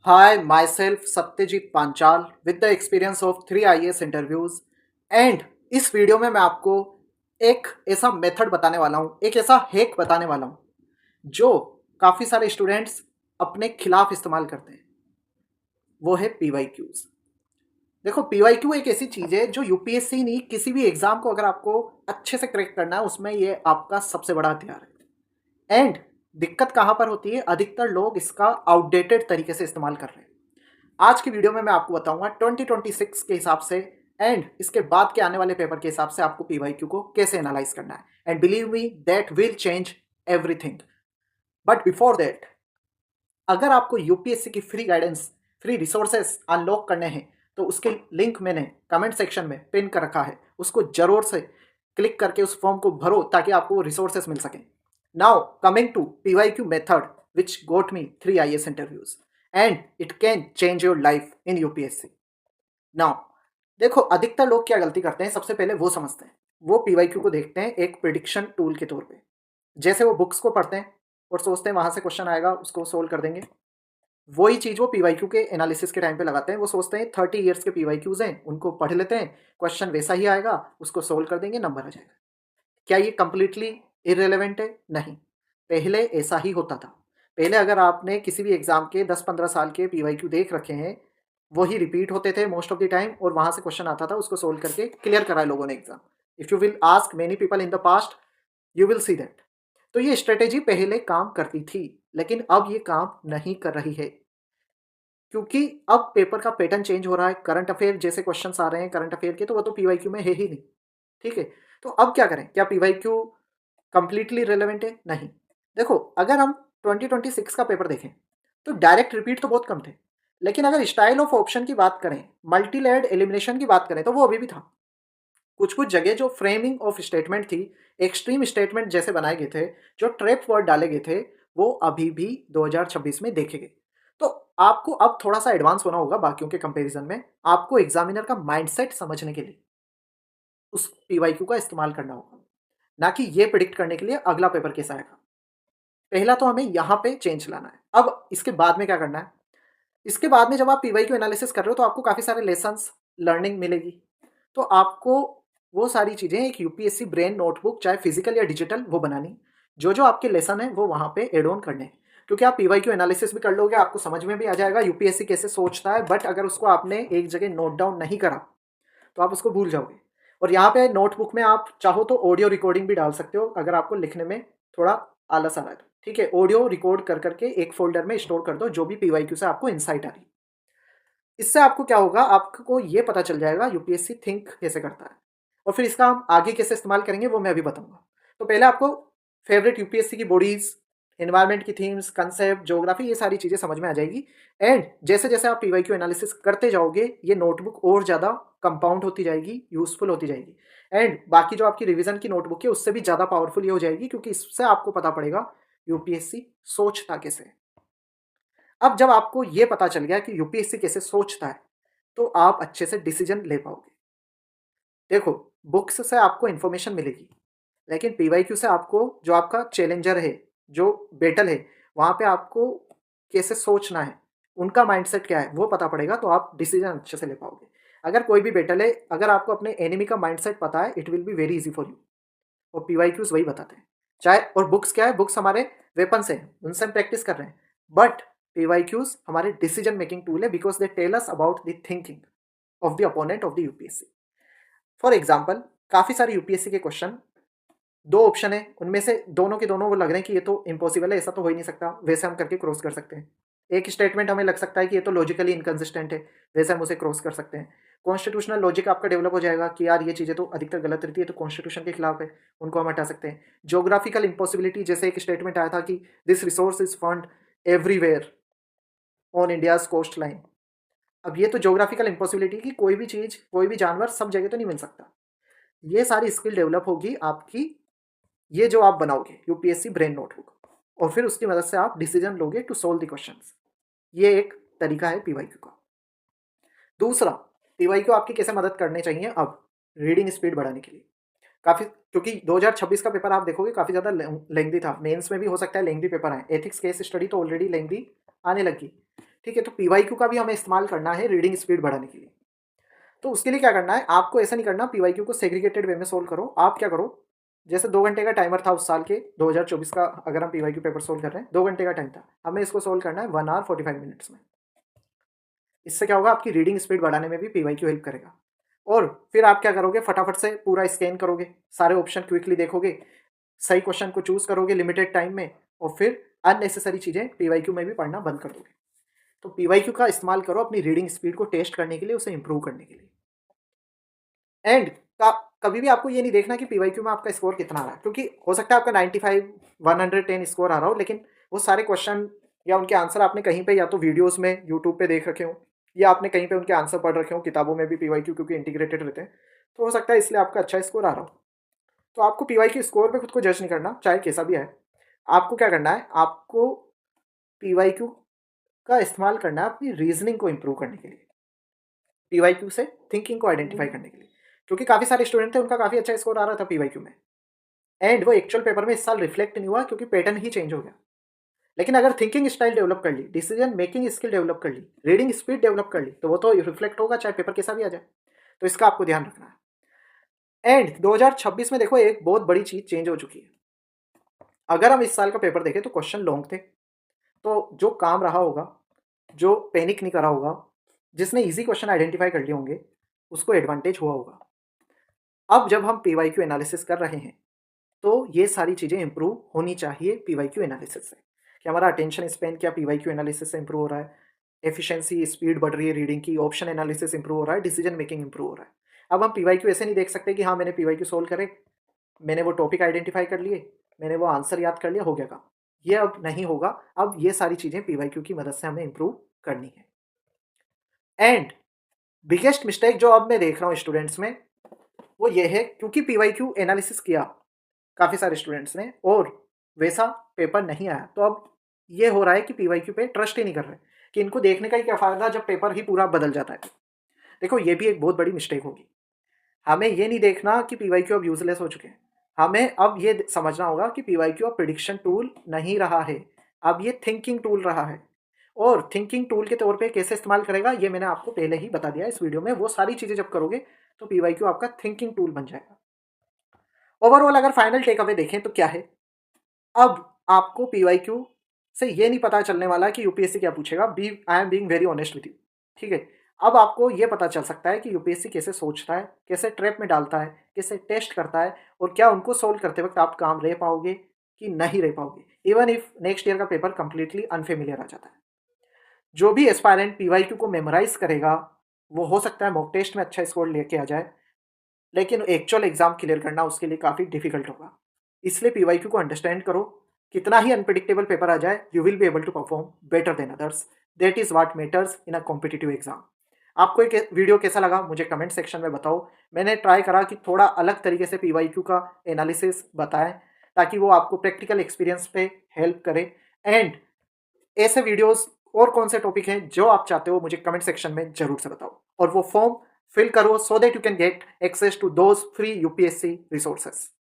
Hi, myself Satyajit Panchal with the experience of 3 IAS interviews and इस video में मैं आपको एक ऐसा मेथड बताने वाला हूँ, एक ऐसा हैक बताने वाला हूँ जो काफ़ी सारे स्टूडेंट्स अपने खिलाफ इस्तेमाल करते हैं। वो है पीवाईक्यूज। देखो, पीवाईक्यू एक ऐसी चीज़ है जो यूपीएससी नहीं, किसी भी एग्जाम को अगर आपको अच्छे से क्रैक करना है उसमें ये आपका सबसे बड़ा हथियार है। एंड दिक्कत कहाँ पर होती है, अधिकतर लोग इसका आउटडेटेड तरीके से इस्तेमाल कर रहे हैं। आज की वीडियो में मैं आपको बताऊंगा 2026 के हिसाब से एंड इसके बाद के आने वाले पेपर के हिसाब से आपको पीवाईक्यू को कैसे एनालाइज करना है। And believe me, that will change everything. But before that, अगर आपको यूपीएससी की free guidance, free resources unlock करने हैं तो उसके लिंक मैंने कमेंट सेक्शन में पिन कर रखा है। उसको जरूर से क्लिक करके उस फॉर्म को भरो ताकि आपको वो रिसोर्सेस मिल सकें। Now coming to PYQ method which got me 3 IAS interviews and it can change your life in UPSC. Now देखो, अधिकतर लोग क्या गलती करते हैं, सबसे पहले वो समझते हैं, वो पीवाईक्यू को देखते हैं एक प्रिडिक्शन टूल के तौर पे। जैसे वो बुक्स को पढ़ते हैं और सोचते हैं वहां से क्वेश्चन आएगा, उसको सोल्व कर देंगे। वही चीज वो पीवाईक्यू के एनालिसिस के टाइम पे लगाते हैं। वो सोचते हैं 30 ईयर्स के पीवाईक्यूज हैं, उनको पढ़ लेते हैं, क्वेश्चन वैसा ही आएगा, उसको सोल्व कर देंगे, नंबर आ जाएगा। क्या ये कंप्लीटली इरेलीवेंट है? नहीं, पहले ऐसा ही होता था। पहले अगर आपने किसी भी एग्जाम के 10-15 साल के पीवाईक्यू देख रखे हैं, वही रिपीट होते थे मोस्ट ऑफ द टाइम और वहां से क्वेश्चन आता था, उसको सोल्व करके क्लियर करा है लोगों ने exam. If you will ask many people in the past, you will see that. तो ये स्ट्रेटेजी पहले काम करती थी, लेकिन अब ये काम नहीं कर रही है क्योंकि अब पेपर का पैटर्न चेंज हो रहा है। करंट अफेयर जैसे क्वेश्चंस आ रहे हैं करंट अफेयर के, तो वो तो पीवाईक्यू में है ही नहीं। ठीक है, तो अब क्या करें? क्या पीवाईक्यू कंप्लीटली रिलेवेंट है? नहीं। देखो, अगर हम 2026 का पेपर देखें तो डायरेक्ट रिपीट तो बहुत कम थे, लेकिन अगर स्टाइल ऑफ ऑप्शन की बात करें, मल्टी लेयर्ड एलिमिनेशन की बात करें, तो वो अभी भी था। कुछ कुछ जगह जो फ्रेमिंग ऑफ स्टेटमेंट थी, एक्सट्रीम स्टेटमेंट जैसे बनाए गए थे, जो ट्रैप वर्ड डाले गए थे, वो अभी भी 2026 में देखे गए। तो आपको अब थोड़ा सा एडवांस होना होगा बाकियों के कंपैरिजन में। आपको एग्जामिनर का माइंडसेट समझने के लिए उस पीवाईक्यू का इस्तेमाल करना होगा, ना कि ये प्रिडिक्ट करने के लिए अगला पेपर कैसा आएगा। पहला तो हमें यहाँ पे चेंज लाना है। अब इसके बाद में क्या करना है? इसके बाद में जब आप पीवाईक्यू एनालिसिस कर रहे हो तो आपको काफ़ी सारे लेसन्स, लर्निंग मिलेगी। तो आपको वो सारी चीज़ें एक यूपीएससी ब्रेन नोटबुक, चाहे फिजिकल या डिजिटल, वो बनानी। जो जो आपके लेसन है वो वहाँ पे एड ऑन करने हैं। क्योंकि आप पीवाईक्यू एनालिसिस भी कर लोगे, आपको समझ में भी आ जाएगा यूपीएससी कैसे सोचता है, बट अगर उसको आपने एक जगह नोट डाउन नहीं करा तो आप उसको भूल जाओगे। और यहाँ पे नोटबुक में आप चाहो तो ऑडियो रिकॉर्डिंग भी डाल सकते हो अगर आपको लिखने में थोड़ा आलस आ रहा है तो। ठीक है, ऑडियो रिकॉर्ड कर करके एक फोल्डर में स्टोर कर दो जो भी पीवाईक्यू से आपको इनसाइट आ रही। इससे आपको क्या होगा, आपको ये पता चल जाएगा यूपीएससी थिंक कैसे करता है। और फिर इसका हम आगे कैसे इस्तेमाल करेंगे वो मैं अभी बताऊंगा। तो पहले आपको फेवरेट यूपीएससी की बॉडीज, एनवायरनमेंट की थीम्स, कंसेप्ट, ज्योग्राफी, ये सारी चीज़ें समझ में आ जाएगी। एंड जैसे जैसे आप पीवाईक्यू एनालिसिस करते जाओगे, ये नोटबुक और ज़्यादा कंपाउंड होती जाएगी, यूजफुल होती जाएगी। एंड बाकी जो आपकी रिवीजन की नोटबुक है उससे भी ज़्यादा पावरफुल ये हो जाएगी, क्योंकि इससे आपको पता पड़ेगा यूपीएससी सोचता कैसे है। अब जब आपको ये पता चल गया कि यूपीएससी कैसे सोचता है, तो आप अच्छे से डिसीजन ले पाओगे। देखो, बुक्स से आपको इन्फॉर्मेशन मिलेगी, लेकिन पीवाईक्यू से आपको, जो आपका चैलेंजर है, जो बैटल है, वहाँ पे आपको कैसे सोचना है, उनका माइंडसेट क्या है, वो पता पड़ेगा, तो आप डिसीजन अच्छे से ले पाओगे। अगर कोई भी बैटल है, अगर आपको अपने एनिमी का माइंडसेट पता है, it will be very easy for you. और पीवाईक्यूज वही बताते हैं। चाहे, और बुक्स क्या है, बुक्स हमारे वेपन्स हैं, उनसे हम प्रैक्टिस कर रहे हैं। बट पीवाईक्यूज हमारे डिसीजन मेकिंग टूल है, because they tell us about the thinking of the opponent of the UPSC. For example, काफी सारे यूपीएससी के क्वेश्चन, दो ऑप्शन है, उनमें से दोनों के दोनों वो लग रहे हैं कि ये तो इम्पॉसिबल है, ऐसा तो हो ही नहीं सकता, वैसे हम करके क्रॉस कर सकते हैं। एक स्टेटमेंट हमें लग सकता है कि ये तो लॉजिकली इनकंसिस्टेंट है, वैसे हम उसे क्रॉस कर सकते हैं। कॉन्स्टिट्यूशनल लॉजिक आपका डेवलप हो जाएगा कि यार ये चीज़ें तो अधिकतर गलत रहती है, तो कॉन्स्टिट्यूशन के खिलाफ है, उनको हम हटा सकते हैं। ज्योग्राफिकल इम्पॉसिबिलिटी, जैसे एक स्टेटमेंट आया था कि this resource is found everywhere on India's coast line. अब ये तो ज्योग्राफिकल इम्पॉसिबिलिटी की, कोई भी चीज़, कोई भी जानवर सब जगह तो नहीं मिल सकता। ये सारी स्किल डेवलप होगी आपकी, ये जो आप बनाओगे यूपीएससी ब्रेन नोटबुक, और फिर उसकी मदद से आप डिसीजन लोगे टू सोल्व द क्वेश्चंस। ये एक तरीका है पीवाईक्यू का। दूसरा, पीवाईक्यू आपकी कैसे मदद करने चाहिए अब रीडिंग स्पीड बढ़ाने के लिए। काफ़ी, क्योंकि 2026 का पेपर आप देखोगे काफ़ी ज़्यादा लेंथी था, मेंस में भी हो सकता है लेंथी पेपर आए। एथिक्स केस स्टडी तो ऑलरेडी लेंथी आने लगी, ठीक है, तो पीवाईक्यू का भी हमें इस्तेमाल करना है रीडिंग स्पीड बढ़ाने के लिए। तो उसके लिए क्या करना है, आपको ऐसा नहीं करना पीवाईक्यू को सेग्रीगेटेड वे में सोल्व करो। आप क्या करो, जैसे 2 घंटे का टाइमर था उस साल के 2024 का, अगर हम पीवाईक्यू पेपर सोल्व कर रहे हैं 2 घंटे का टाइम था, हमें इसको सोल्व करना है 1 आवर 45 मिनट्स में। इससे क्या होगा, आपकी रीडिंग स्पीड बढ़ाने में भी पीवाईक्यू हेल्प करेगा। और फिर आप क्या करोगे, फटाफट से पूरा स्कैन करोगे, सारे ऑप्शन क्विकली देखोगे, सही क्वेश्चन को चूज करोगे लिमिटेड टाइम में, और फिर अननेसेसरी चीजें पीवाईक्यू में भी पढ़ना बंद कर दोगे। तो पीवाईक्यू का इस्तेमाल करो अपनी रीडिंग स्पीड को टेस्ट करने के लिए, उसे इंप्रूव करने के लिए। एंड कभी भी आपको ये नहीं देखना कि पीवाईक्यू में आपका स्कोर कितना आ रहा है, क्योंकि हो सकता है आपका 95 110 स्कोर आ रहा हो, लेकिन वो सारे क्वेश्चन या उनके आंसर आपने कहीं पे या तो वीडियोस में यूट्यूब पे देख रखे हो, या आपने कहीं पे उनके आंसर पढ़ रखे हो, किताबों में भी पीवाईक्यू क्योंकि इंटीग्रेटेड रहते हैं, तो हो सकता है इसलिए आपका अच्छा स्कोर आ रहा हो। तो आपको पीवाईक्यू स्कोर पे खुद को जज नहीं करना, चाहे कैसा भी है। आपको क्या करना है, आपको पीवाईक्यू का इस्तेमाल करना है अपनी रीजनिंग को इंप्रूव करने के लिए, पीवाईक्यू से थिंकिंग को आइडेंटिफाई करने के लिए। क्योंकि काफ़ी सारे स्टूडेंट थे, उनका काफ़ी अच्छा स्कोर आ रहा था पीवाईक्यू में, एंड वो एक्चुअल पेपर में इस साल रिफ्लेक्ट नहीं हुआ क्योंकि पैटर्न ही चेंज हो गया। लेकिन अगर थिंकिंग स्टाइल डेवलप कर ली, डिसीजन मेकिंग स्किल डेवलप कर ली, रीडिंग स्पीड डेवलप कर ली, तो वो तो रिफ्लेक्ट होगा चाहे पेपर कैसा भी आ जाए। तो इसका आपको ध्यान रखना है। एंड 2026 में देखो एक बहुत बड़ी चीज चेंज हो चुकी है। अगर हम इस साल का पेपर देखें तो क्वेश्चन लॉन्ग थे, तो जो काम रहा होगा, जो पैनिक नहीं करा होगा, जिसने इजी क्वेश्चन आइडेंटिफाई कर लिए होंगे, उसको एडवांटेज हुआ होगा। अब जब हम पीवाईक्यू एनालिसिस कर रहे हैं तो ये सारी चीज़ें इंप्रूव होनी चाहिए पीवाईक्यू एनालिसिस से, कि हमारा अटेंशन स्पेन क्या पीवाईक्यू एनालिसिस से इंप्रूव हो रहा है, एफिशिएंसी स्पीड बढ़ रही है रीडिंग की, ऑप्शन एनालिसिस इंप्रूव हो रहा है, डिसीजन मेकिंग इंप्रूव हो रहा है। अब हम पीवाईक्यू ऐसे नहीं देख सकते कि हाँ मैंने पीवाईक्यू सोल्व करे, मैंने वो टॉपिक आइडेंटिफाई कर लिए, मैंने वो आंसर याद कर लिया, हो गया काम। ये अब नहीं होगा। अब ये सारी चीज़ें पीवाईक्यू की मदद से हमें इंप्रूव करनी है। एंड बिगेस्ट मिस्टेक जो अब मैं देख रहा हूँ स्टूडेंट्स में, वो ये है क्योंकि पीवाईक्यू एनालिसिस किया काफ़ी सारे स्टूडेंट्स ने और वैसा पेपर नहीं आया, तो अब ये हो रहा है कि पीवाईक्यू पे ट्रस्ट ही नहीं कर रहे, कि इनको देखने का ही क्या फ़ायदा जब पेपर ही पूरा बदल जाता है। देखो ये भी एक बहुत बड़ी मिस्टेक होगी। हमें ये नहीं देखना कि पीवाईक्यू अब यूजलेस हो चुके हैं, हमें अब ये समझना होगा कि पीवाईक्यू अब प्रिडिक्शन टूल नहीं रहा है, अब ये थिंकिंग टूल रहा है। और थिंकिंग टूल के तौर पे कैसे इस्तेमाल करेगा ये मैंने आपको पहले ही बता दिया है इस वीडियो में। वो सारी चीज़ें जब करोगे तो पीवाईक्यू आपका थिंकिंग टूल बन जाएगा। ओवरऑल अगर फाइनल टेक अवे देखें तो क्या है, अब आपको पीवाईक्यू से ये नहीं पता चलने वाला कि यूपीएससी क्या पूछेगा। I am being very honest with you, ठीक है। अब आपको ये पता चल सकता है कि यूपीएससी कैसे सोचता है, कैसे ट्रैप में डालता है, कैसे टेस्ट करता है, और क्या उनको सोल्व करते वक्त आप काम रह पाओगे कि नहीं रह पाओगे, इवन इफ नेक्स्ट ईयर का पेपर कंप्लीटली अनफेमिलियर आ जाता है। जो भी एस्पायरेंट पीवाईक्यू को मेमोराइज करेगा वो हो सकता है मॉक टेस्ट में अच्छा स्कोर लेके आ जाए, लेकिन एक्चुअल एग्जाम क्लियर करना उसके लिए काफ़ी डिफिकल्ट होगा। इसलिए पीवाईक्यू को अंडरस्टैंड करो, कितना ही अनप्रिडिक्टेबल पेपर आ जाए you will be able to perform better than others. That is what matters in a competitive exam. आपको एक वीडियो कैसा लगा मुझे कमेंट सेक्शन में बताओ। मैंने ट्राई करा कि थोड़ा अलग तरीके से पीवाईक्यू का एनालिसिस बताएं, ताकि वो आपको प्रैक्टिकल एक्सपीरियंस पे हेल्प करे। एंड ऐसे वीडियोस और कौन से टॉपिक हैं जो आप चाहते हो मुझे कमेंट सेक्शन में जरूर से बताओ, और वो फॉर्म फिल करो so that you can get access to those free UPSC resources.